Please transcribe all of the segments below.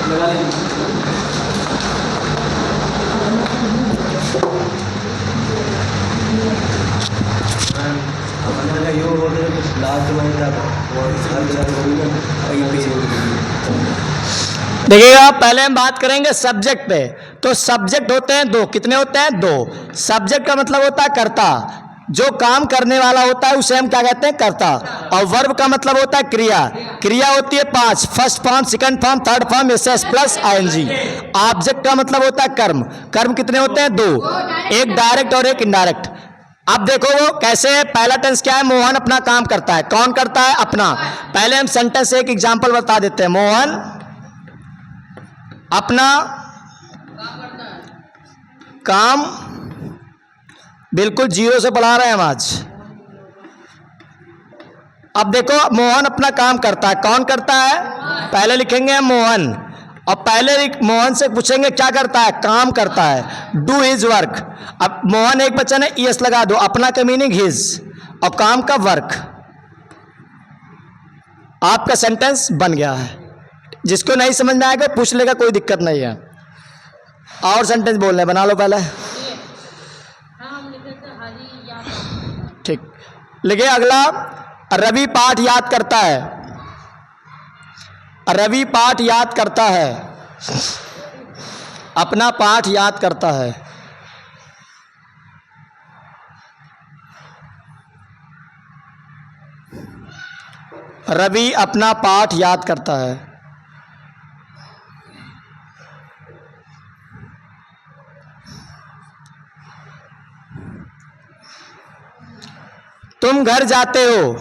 लगा लीजिए। देखिएगा, पहले हम बात करेंगे सब्जेक्ट पे। तो सब्जेक्ट होते हैं दो। कितने होते हैं? दो। सब्जेक्ट का मतलब होता है कर्ता, जो काम करने वाला होता है उसे हम क्या कहते हैं? कर्ता। और वर्ब का मतलब होता है क्रिया। क्रिया होती है 5, first form, second form, third form, SS plus ING. Object का मतलब होता है कर्म। कर्म कितने होते हैं? दो, एक डायरेक्ट और एक इनडायरेक्ट। अब देखो वो कैसे है। पहला टेंस क्या है? मोहन अपना काम करता है। कौन करता है? अपना। पहले हम सेंटेंस से एक एग्जांपल बता देते हैं। मोहन अपना काम, बिल्कुल जीरो से पढ़ा रहे हैं हम आज। अब देखो, मोहन अपना काम करता है। कौन करता है? पहले लिखेंगे हम मोहन, और पहले मोहन से पूछेंगे क्या करता है? काम करता है। Do his work. अब मोहन एक वचन है, ईएस लगा दो। अपना का मीनिंग हिज, और काम का वर्क। आपका सेंटेंस बन गया है। जिसको नहीं समझ में आएगा पूछ लेगा, कोई दिक्कत नहीं है। और सेंटेंस बोलने बना लो पहले। ठीक, लिखिए अगला। रवि पाठ याद करता है। रवि पाठ याद करता है, अपना पाठ याद करता है। रवि अपना पाठ याद करता है। तुम घर जाते हो।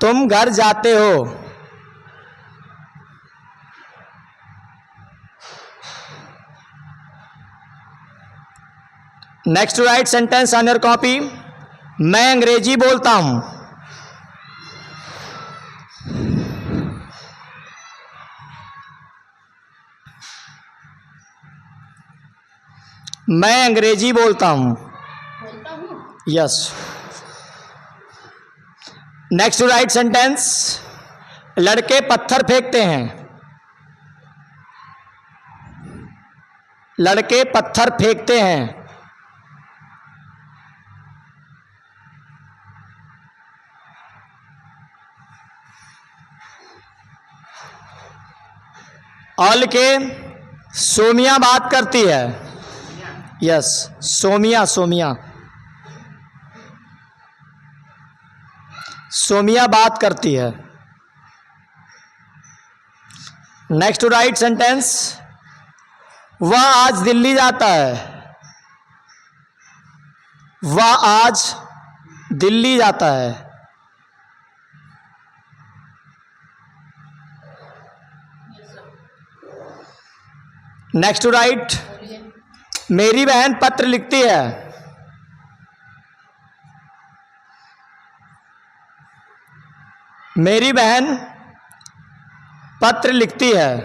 तुम घर जाते हो। Next to write sentence on your copy. मैं अंग्रेजी बोलता हूं। मैं अंग्रेजी बोलता हूं। Yes. Next to write sentence. लड़के पत्थर फेंकते हैं। लड़के पत्थर फेंकते हैं। और लिखे सोमिया बात करती है। यस, सोमिया, सोमिया, सोमिया बात करती है। Next to write sentence. वह आज दिल्ली जाता है। वह आज दिल्ली जाता है। Next to write. मेरी बहन पत्र लिखती है। मेरी बहन पत्र लिखती है।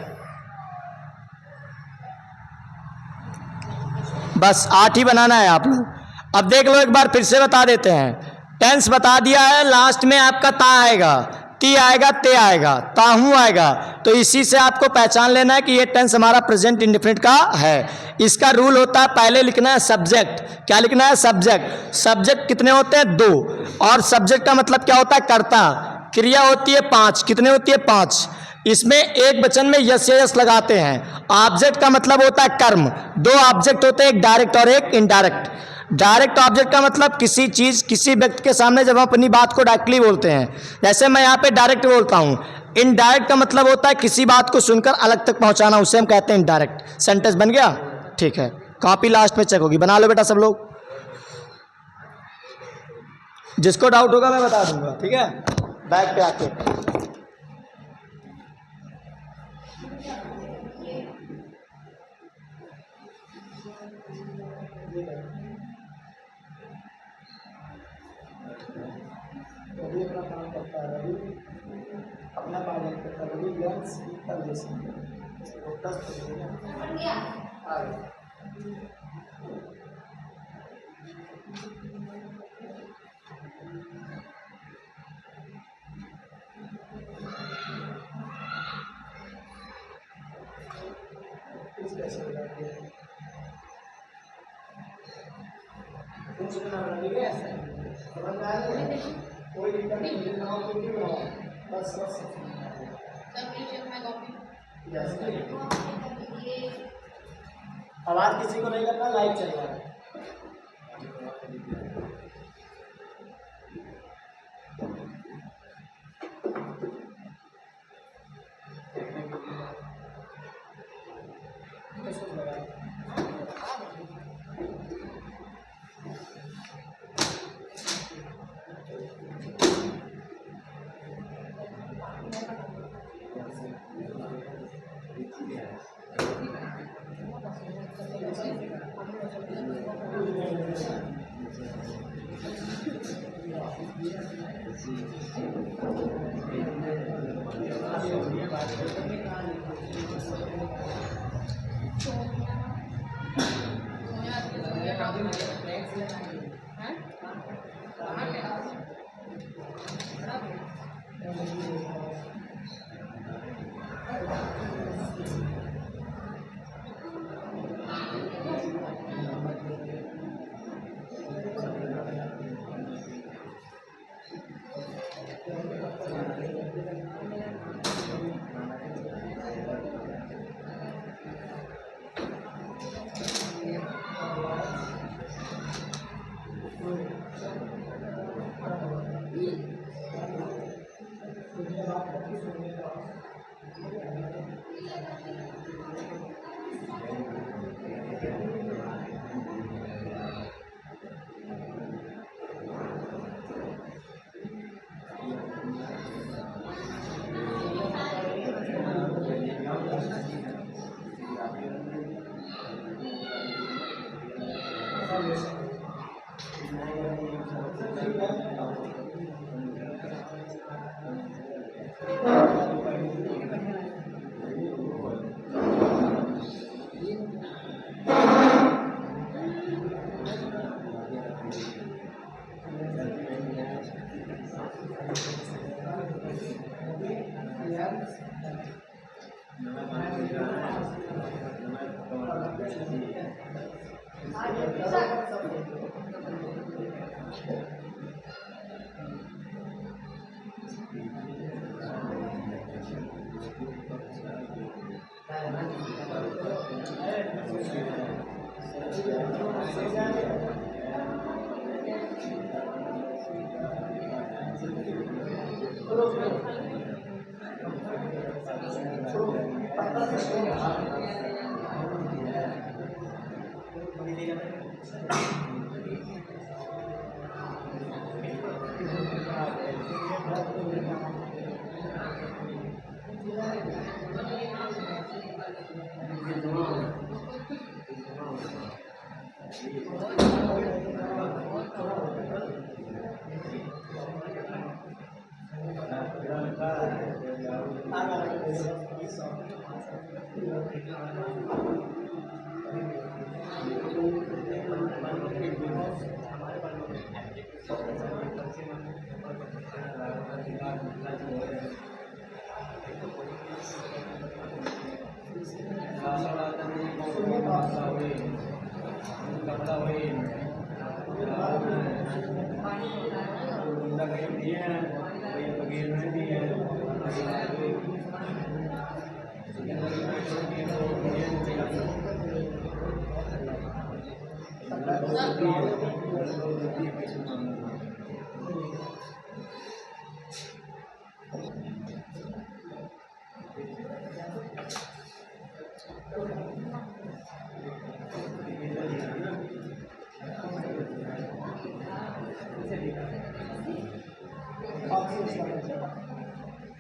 बस 8 ही बनाना है आप लोग। अब देख लो एक बार फिर से बता देते हैं। टेंस बता दिया है, लास्ट में आपका ता आएगा, ती आएगा, ते आएगा, ताहू आएगा। तो इसी से आपको पहचान लेना है कि ये टेंस हमारा प्रेजेंट इंडेफिनिट का है। इसका रूल होता है, पहले लिखना है सब्जेक्ट। क्या लिखना है? सब्जेक्ट। सब्जेक्ट कितने होते हैं? 2। और सब्जेक्ट का मतलब क्या होता है? कर्ता। क्रिया होती है 5। कितने होती है? 5। इसमें एक वचन में यस या यस लगाते हैं। ऑब्जेक्ट का मतलब होता है कर्म। 2 ऑब्जेक्ट होते हैं, एक डायरेक्ट और एक इनडायरेक्ट। डायरेक्ट ऑब्जेक्ट का मतलब किसी चीज, किसी व्यक्ति के सामने जब हम अपनी बात को डायरेक्टली बोलते हैं, जैसे मैं यहाँ पे डायरेक्ट बोलता हूँ। इनडायरेक्ट का मतलब होता है किसी बात को सुनकर अलग तक पहुंचाना, उसे हम कहते हैं इनडायरेक्ट। सेंटेंस बन गया? ठीक है, कॉपी लास्ट में चेक होगी, बना लो बेटा सब लोग। जिसको डाउट होगा मैं बता दूंगा, ठीक है? बैग पे आके रवि अपना काम करता है। रवि अपना काम करता है। रवि लर्न्स कोई दिक्कत नहीं, बनाओ कुछ भी बनाओ, बस आवाज किसी को नहीं करना, लाइव चल रहा है।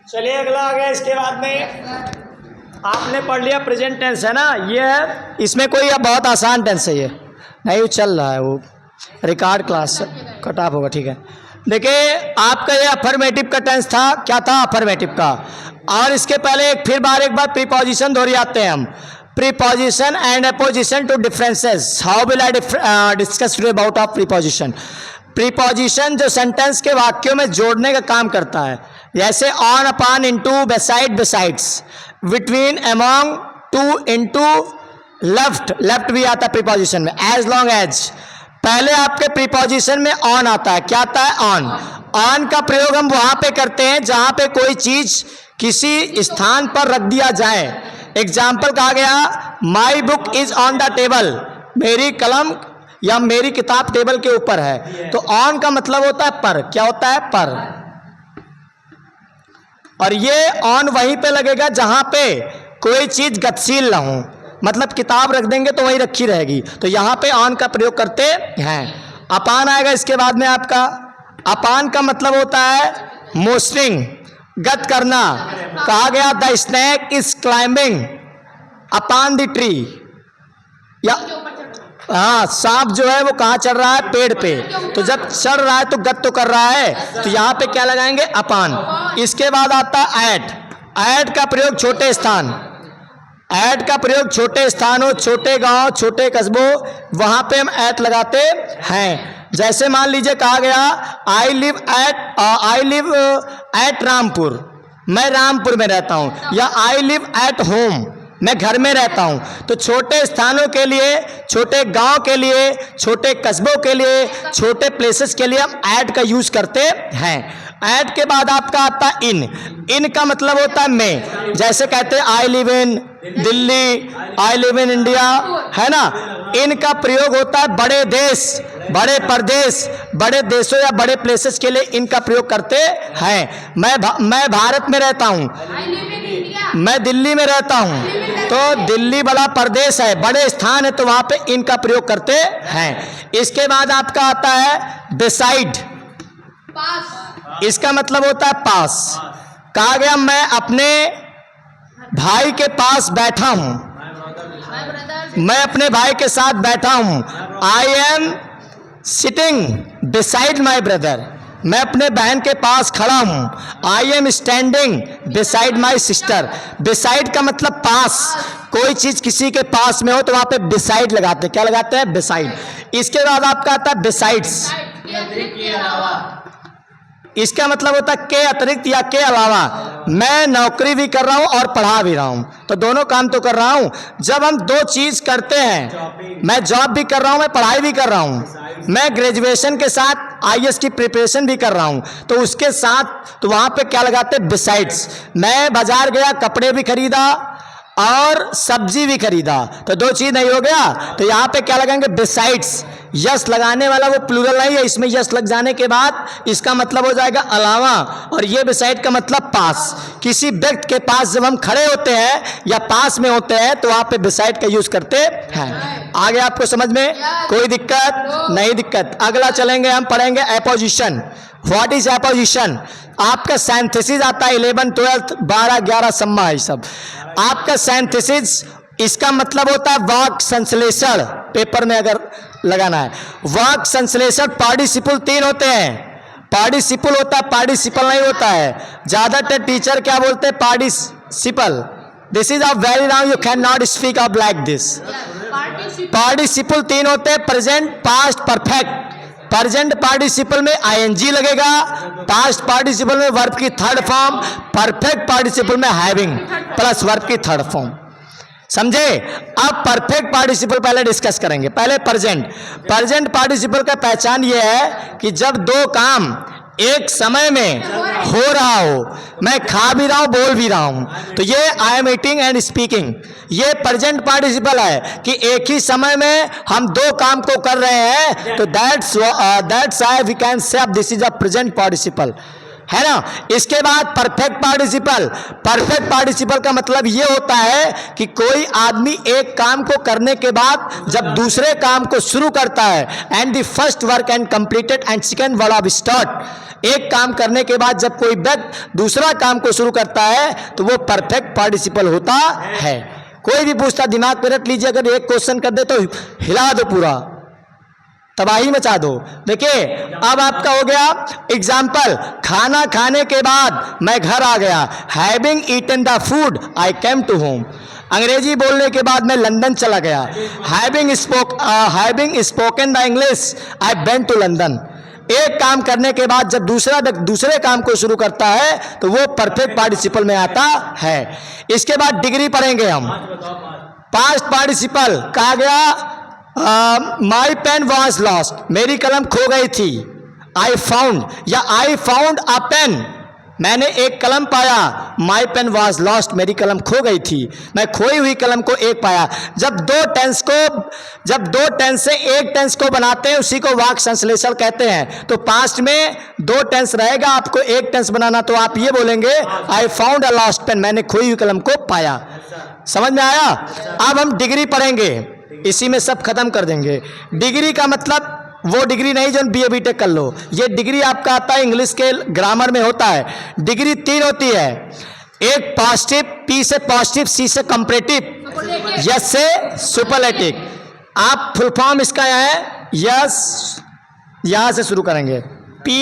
चलिए अगला आ गया। इसके बाद में आपने पढ़ लिया प्रेजेंट टेंस है ना, ये है, इसमें कोई अब बहुत आसान टेंस है, ये नहीं वो चल रहा है, वो रिकॉर्ड क्लास कट ऑफ होगा, ठीक है। देखिए आपका ये अफर्मेटिव का टेंस था, क्या था अफर्मेटिव का, और इसके पहले एक बार प्रीपोजिशन दोहराते हैं हम, preposition and opposition two differences. How will I discuss today about of preposition. Preposition जो सेंटेंस के वाक्यों में जोड़ने का काम करता है, जैसे on, upon, into, beside, besides, between, among, to, into, left, left भी आता है प्रीपोजिशन में, एज लॉन्ग एज, पहले आपके प्रीपोजिशन में ऑन आता है। क्या आता है? ऑन। ऑन का प्रयोग हम वहां पे करते हैं जहां पे कोई चीज किसी स्थान पर रख दिया जाए। एग्जाम्पल कहा गया, my book is on the table, मेरी कलम या मेरी किताब टेबल के ऊपर है। तो ऑन का मतलब होता है पर। क्या होता है? पर। और ये ऑन वहीं पे लगेगा जहां पे कोई चीज गतिशील ना हो, मतलब किताब रख देंगे तो वहीं रखी रहेगी, तो यहां पे ऑन का प्रयोग करते हैं। अपान आएगा इसके बाद में आपका। अपान का मतलब होता है मोस्टिंग, गत करना। कहा गया the snake is climbing upon the tree, या हाँ, सांप जो है वो कहाँ चढ़ रहा है? पेड़ पे। तो जब चढ़ रहा है तो गत तो कर रहा है, तो यहाँ पे क्या लगाएंगे? अपान। इसके बाद आता है एट। एट का प्रयोग छोटे स्थान, एट का प्रयोग छोटे स्थानों, छोटे गांव, छोटे कस्बों, वहां पे हम एट लगाते हैं। जैसे मान लीजिए कहा गया आई लिव एट रामपुर, मैं रामपुर में रहता हूं, या आई लिव एट होम, मैं घर में रहता हूं। तो छोटे स्थानों के लिए, छोटे गांव के लिए, छोटे कस्बों के लिए, छोटे प्लेसेस के लिए हम एट का यूज करते हैं। एट के बाद आपका आता है इन। इन का मतलब होता है मैं। जैसे कहते हैं I live in Delhi, I live in India, है ना। इन का प्रयोग होता है बड़े देश, बड़े प्रदेश, बड़े देशों या बड़े प्लेसेस के लिए इनका प्रयोग करते हैं। मैं भारत में रहता हूं, मैं दिल्ली में रहता हूं, तो दिल्ली बड़ा प्रदेश है, बड़े स्थान है, तो वहां पे इनका प्रयोग करते हैं। इसके बाद आपका आता है डिसाइड। इसका मतलब होता है पास। कहा गया मैं अपने भाई के पास बैठा हूं, मैं अपने भाई के साथ बैठा हूं। I am sitting beside my brother, मैं अपने बहन के पास खड़ा हूं। I am standing beside my sister. Beside का मतलब पास, कोई चीज किसी के पास में हो तो वहां पे बिसाइड लगाते हैं। क्या लगाते हैं? बिसाइड। इसके बाद आपका आता है बिसाइड्स। इसका मतलब होता है के अतिरिक्त या के अलावा। मैं नौकरी भी कर रहा हूं और पढ़ा भी रहा हूं, तो दोनों काम तो कर रहा हूं। जब हम दो चीज करते हैं, मैं जॉब भी कर रहा हूं, मैं पढ़ाई भी कर रहा हूं, मैं ग्रेजुएशन के साथ आईएएस की प्रिपरेशन भी कर रहा हूं, तो उसके साथ तो वहां पे क्या लगाते हैं? बिसाइड्स। मैं बाजार गया, कपड़े भी खरीदा और सब्जी भी खरीदा, तो दो चीज नहीं हो गया, तो यहाँ पे क्या लगाएंगे? बिसाइड्स। यस लगाने वाला वो प्लूरल नहीं है, इसमें यस लग जाने के बाद इसका मतलब हो जाएगा अलावा, और ये बिसाइड का मतलब पास। किसी व्यक्ति के पास जब हम खड़े होते हैं या पास में होते हैं तो वहां पे बिसाइड का यूज करते हैं। आगे आपको समझ में कोई दिक्कत? नहीं दिक्कत। अगला चलेंगे, हम पढ़ेंगे एपोजिशन। What is apposition? आपका सिंथेसिस आता है 11, 12, 12, 11 सम्मा है सब आपका सिंथेसिस। इसका मतलब होता है वाक्य संश्लेषण। पेपर में अगर लगाना है, वाक्य संश्लेषण। पार्टिसिपल 3 होते हैं। पार्टिसिपल होता है, पार्टिसिपल नहीं होता है। ज्यादातर टीचर क्या बोलते हैं? Participle. This is a very wrong, you can not speak up like this. Participle 3 होते हैं, present, past, perfect. Present participle में आईएनजी लगेगा, पास्ट पार्टिसिपल में वर्ब की थर्ड फॉर्म, परफेक्ट पार्टिसिपल में हैविंग प्लस वर्ब की थर्ड फॉर्म। समझे? अब परफेक्ट पार्टिसिपल पहले डिस्कस करेंगे। पहले प्रेजेंट। प्रेजेंट पार्टिसिपल का पहचान ये है कि जब दो काम एक समय में हो रहा हो, मैं खा भी रहा हूं, बोल भी रहा हूं, तो ये I am eating and speaking, ये प्रेजेंट पार्टिसिपल है कि एक ही समय में हम दो काम को कर रहे हैं, तो that's I we can say this is a present participle, है ना। इसके बाद परफेक्ट पार्टिसिपल। परफेक्ट पार्टिसिपल का मतलब ये होता है कि कोई आदमी एक काम को करने के बाद जब दूसरे काम को शुरू करता है, and the first work and completed and second word of start. एक काम करने के बाद जब कोई व्यक्ति दूसरा काम को शुरू करता है तो वो परफेक्ट पार्टिसिपल होता है। कोई भी पूछता, दिमाग में रख लीजिए, अगर एक क्वेश्चन कर दे तो हिला दो, पूरा तबाही मचा दो। देखिए अब आपका हो गया एग्जाम्पल, खाना खाने के बाद मैं घर आ गया। Having eaten the food I came to home. अंग्रेजी बोलने के बाद मैं लंदन चला गया। Having spoken the English I went to London. एक काम करने के बाद जब दूसरे काम को शुरू करता है तो वो परफेक्ट पार्टिसिपल में आता है। इसके बाद डिग्री पढ़ेंगे हम। पास्ट पार्टिसिपल कहा गया माई पेन वॉज लॉस्ट, मेरी कलम खो गई थी। आई फाउंड या आई फाउंड अ पेन, मैंने एक कलम पाया। माई पेन वॉज लॉस्ट, मेरी कलम खो गई थी, मैं खोई हुई कलम को एक पाया। जब दो टेंस से एक टेंस को बनाते हैं उसी को वाक्य संश्लेषण कहते हैं। तो पास्ट में दो टेंस रहेगा, आपको एक टेंस बनाना, तो आप ये बोलेंगे I found a lost pen, मैंने खोई हुई कलम को पाया। समझ में आया? अब हम डिग्री पढ़ेंगे, इसी में सब खत्म कर देंगे। डिग्री का मतलब वो डिग्री नहीं जो बीए बीटेक कर लो, ये डिग्री आपका आता है इंग्लिश के ग्रामर में होता है। डिग्री तीन होती है, एक पॉजिटिव, पी से पॉजिटिव, सी से कंपैरेटिव, यस से सुपरलेटिव। आप फुल फॉर्म इसका है यस, यहां से शुरू करेंगे, पी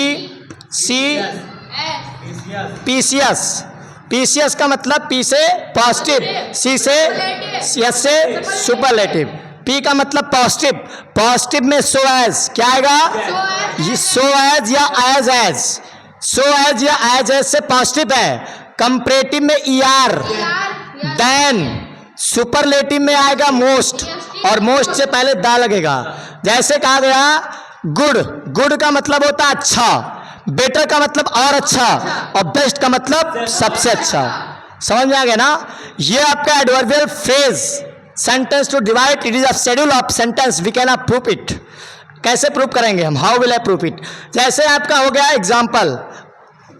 सी पीसीएस। पीसीएस का मतलब पी से पॉजिटिव, सी से यस से सुपरलेटिव। पी का मतलब पॉजिटिव, पॉजिटिव में सो एज क्या आएगा? ये सो एज या एज एज, सो एज या एज एज से पॉजिटिव है। कंपैरेटिव में ईआर, देन सुपरलेटिव में आएगा मोस्ट, और मोस्ट से पहले दा लगेगा। जैसे कहा गया गुड, गुड का मतलब होता है अच्छा, बेटर का मतलब और अच्छा, और बेस्ट का मतलब सबसे अच्छा। समझ में आ गया ना? ये आपका adverbial phrase, sentence to divide, it is a schedule of sentence, we can proof it. कैसे प्रूफ करेंगे हम? How will I proof it? जैसे आपका हो गया example,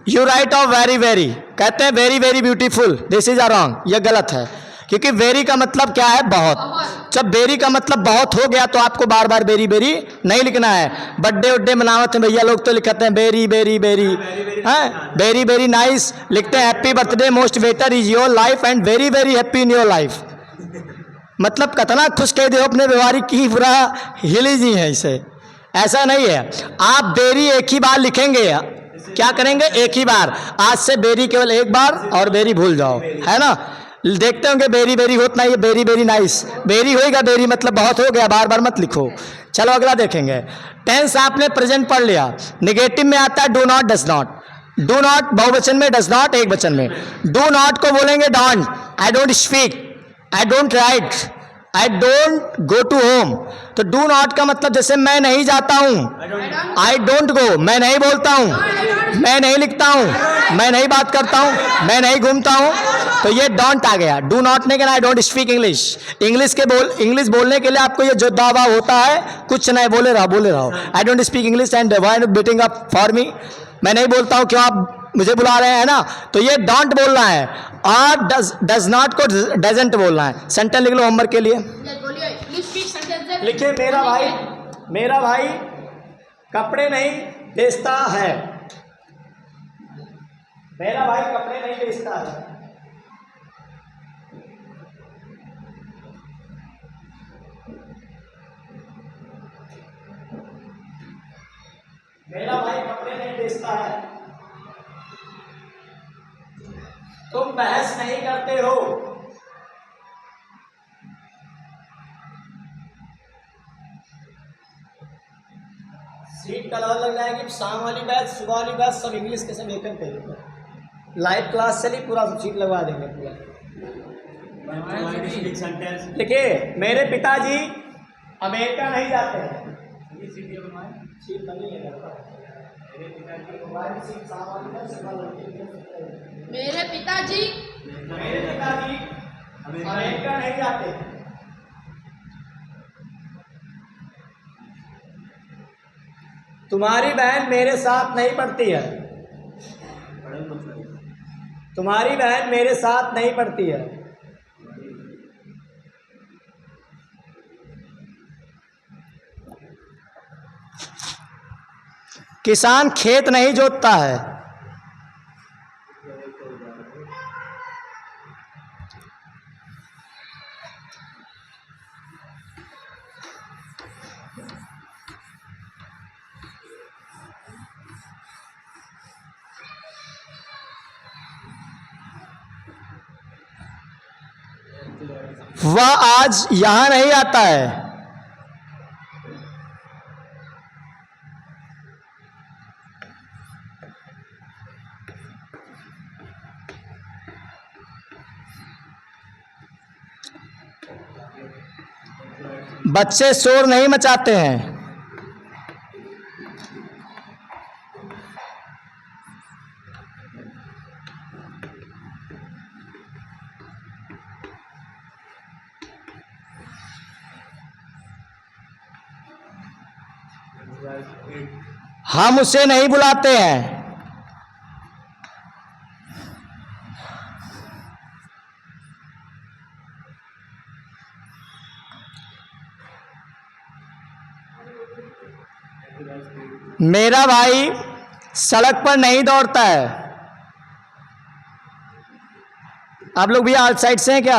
you write of very very, कहते हैं very very beautiful, this is a wrong, यह गलत है, क्योंकि वेरी का मतलब क्या है? बहुत। जब वेरी का मतलब बहुत हो गया तो आपको बार बार वेरी वेरी नहीं लिखना है। बर्थडे उड्डे मनावत हैं भैया लोग तो लिखते हैं वेरी वेरी वेरी, हैं वेरी वेरी नाइस, लिखते हैं happy birthday, most better is your life and very very happy in your life. मतलब कितना खुश कह दे अपने व्यवहारिक की पूरा हिली जी है इसे। ऐसा नहीं है, आप बेरी एक ही बार लिखेंगे, क्या करेंगे? एक ही बार। आज से बेरी केवल एक बार, और बेरी भूल जाओ, है ना? देखते होंगे बेरी बेरी होता नहीं है, बेरी बेरी नाइस, बेरी होएगा, बेरी मतलब बहुत हो गया, बार बार मत लिखो। चलो अगला देखेंगे। टेंस आपने प्रेजेंट पढ़ लिया, नेगेटिव में आता है do not, does not. Do not बहुवचन में, डज नॉट एक वचन में। डू नॉट को बोलेंगे don't, I don't speak, I don't write, I don't go to home. तो डू नॉट का मतलब जैसे मैं नहीं जाता हूं, आई डोंट गो, मैं नहीं बोलता हूं, मैं नहीं लिखता हूं, मैं नहीं बात करता हूं, मैं नहीं घूमता हूं, तो ये डोंट आ गया। डू नॉट ने कहना आई डोंट स्पीक इंग्लिश, इंग्लिश बोलने के लिए आपको ये जो दावा होता है, कुछ नहीं, बोले रहो, आई don't speak English and why not beating up for me, मैं नहीं बोलता हूं, क्यों आप मुझे बुला रहे हैं ना? तो ये डोंट बोलना है, और डज नॉट को डजंट बोलना है। सेंटेंस लिख लो होमवर्क के लिए। लिखिए मेरा भाई कपड़े नहीं बेचता है, मेरा भाई कपड़े नहीं बेचता है। मेरा भाई कपड़े नहीं बेचता है। तुम बहस नहीं करते हो, सीट का लग जाएगी। शाम वाली बैच, सुबह वाली बैच, सब इंग्लिश के सब एक करेंगे। लाइव क्लास चली, पूरा सीट लगवा देंगे पूरा। देखिए मेरे पिताजी अमेरिका नहीं जाते हैं, सीट बनी है। मेरे पिताजी अमेरिका नहीं जाते। तुम्हारी बहन मेरे साथ नहीं पढ़ती है, तुम्हारी बहन मेरे साथ नहीं पढ़ती है। किसान खेत नहीं जोतता है, वह आज यहां नहीं आता है। बच्चे शोर नहीं मचाते हैं। हम उसे नहीं बुलाते हैं। मेरा भाई सड़क पर नहीं दौड़ता है। आप लोग भी आउटसाइड से हैं क्या?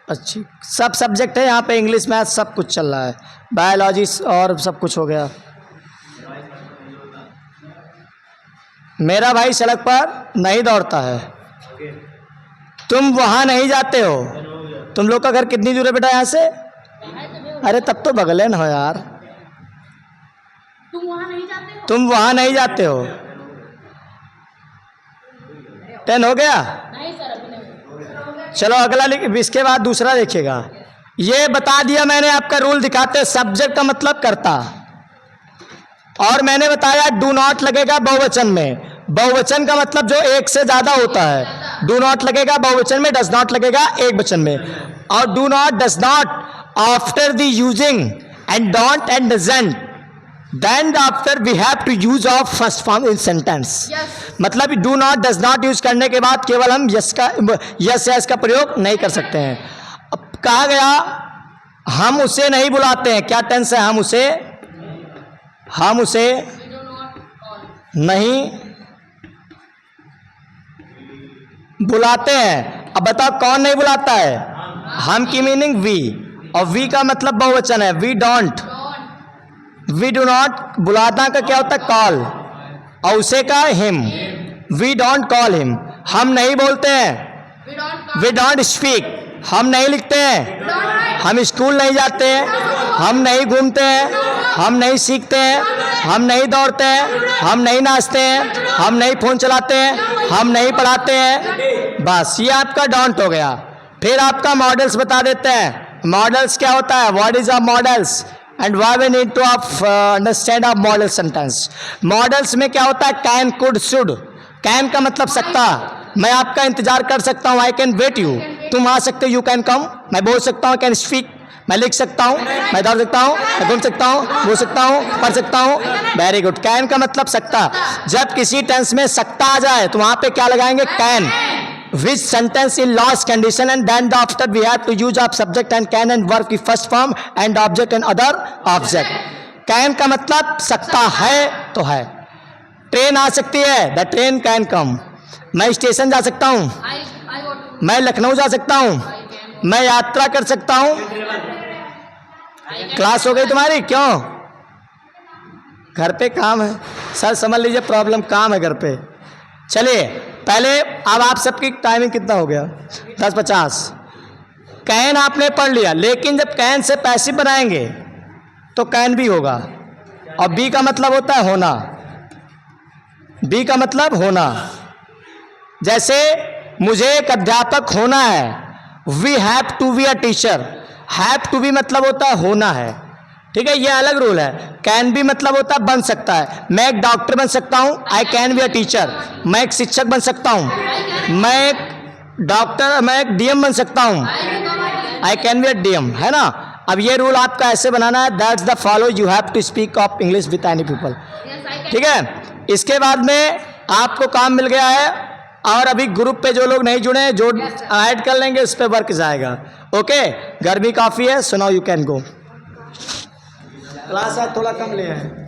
अच्छी सब सब्जेक्ट है यहाँ पे, इंग्लिश मैथ सब कुछ चल रहा है, बायोलॉजी और सब कुछ हो गया। मेरा भाई सड़क पर नहीं दौड़ता है। तुम वहाँ नहीं जाते हो। तुम लोग का घर कितनी दूर है बेटा यहाँ से? अरे तब तो बगल है ना यार। तुम वहाँ नहीं जाते हो? तुम वहाँ नहीं जाते हो। 10 हो गया? नहीं सर, अभी नहीं। चलो अगला इसके बाद दूसरा देखिएगा। ये बता दिया मैंने आपका रूल दिखाते, सब्जेक्ट का मतलब करता, और मैंने बताया डू नॉट लगेगा बहुवचन में। बहुवचन का मतलब जो एक से ज्यादा होता है। डू नॉट लगेगा बहुवचन में, डज नॉट लगेगा एक वचन में। और do not, does not after the using, and don't and doesn't, then after we have to use of first form in sentence। मतलब do not does not use करने के बाद केवल हम यस का प्रयोग नहीं कर सकते हैं। अब कहा गया हम उसे नहीं बुलाते हैं, क्या टेंस है? हम उसे नहीं बुलाते हैं। अब बताओ कौन नहीं बुलाता है? हम की मीनिंग वी, और वी का मतलब बहुवचन है। We don't, we do not, बुलाता का क्या होता है? कॉल, और उसे का him. We don't call him, हम नहीं बोलते हैं। वी डोंट स्पीक, हम नहीं लिखते हैं। हम स्कूल नहीं जाते हैं, हम नहीं घूमते हैं, हम नहीं सीखते हैं, हम नहीं दौड़ते हैं, हम नहीं नाचते हैं, हम नहीं फोन चलाते हैं, हम नहीं पढ़ाते हैं। बस ये आपका डोंट हो गया। फिर आपका मॉडल्स बता देते हैं। मॉडल्स क्या होता है? What is a models and why we need to understand a model sentence. Models में क्या होता है? Can, could, should. कैन का मतलब सकता, मैं आपका इंतजार कर सकता हूँ, आई कैन वेट यू। तुम आ सकते हो, यू कैन कम। मैं बोल सकता हूँ, कैन स्पीक। मैं लिख सकता हूँ, मैं दौड़ सकता हूँ, मैं घूम सकता हूँ, बोल सकता हूँ, पढ़ सकता हूँ। Very good. कैन का मतलब सकता। जब किसी टेंस में सकता आ जाए तो वहां पे क्या लगाएंगे? Can. Which sentence in lost condition, and then after we have to use of subject and can and verb की first form and object and other object। can का मतलब सकता है तो है। ट्रेन आ सकती है, द ट्रेन कैन कम। मैं स्टेशन जा सकता हूँ, मैं लखनऊ जा सकता हूँ, मैं यात्रा कर सकता हूँ। क्लास हो गई तुम्हारी? क्यों? घर पे काम है सर, समझ लीजिए प्रॉब्लम, काम है घर पे। चलिए पहले, अब आप सबकी टाइमिंग कितना हो गया? 10:50। कैन आपने पढ़ लिया, लेकिन जब कैन से पैसिव बनाएंगे तो कैन भी होगा, और बी का मतलब होता है होना। बी का मतलब होना। जैसे मुझे एक अध्यापक होना है, we have to be a teacher. Have to be मतलब होता है होना है, ठीक है, ये अलग रूल है। कैन भी मतलब होता है बन सकता है। मैं एक डॉक्टर बन सकता हूँ, I can be a teacher. मैं एक शिक्षक बन सकता हूँ, मैं एक डॉक्टर, मैं एक डीएम बन सकता हूँ, I can be a DM, है ना। अब ये रूल आपका ऐसे बनाना है, that's the follow, you have to speak of English with any people, ठीक है। इसके बाद में आपको काम मिल गया है, और अभी ग्रुप पे जो लोग नहीं जुड़े, जो ऐड कर लेंगे उस पर वर्क जाएगा। ओके, गर्मी काफ़ी है, so now you can go. Class आज थोड़ा कम लिया है।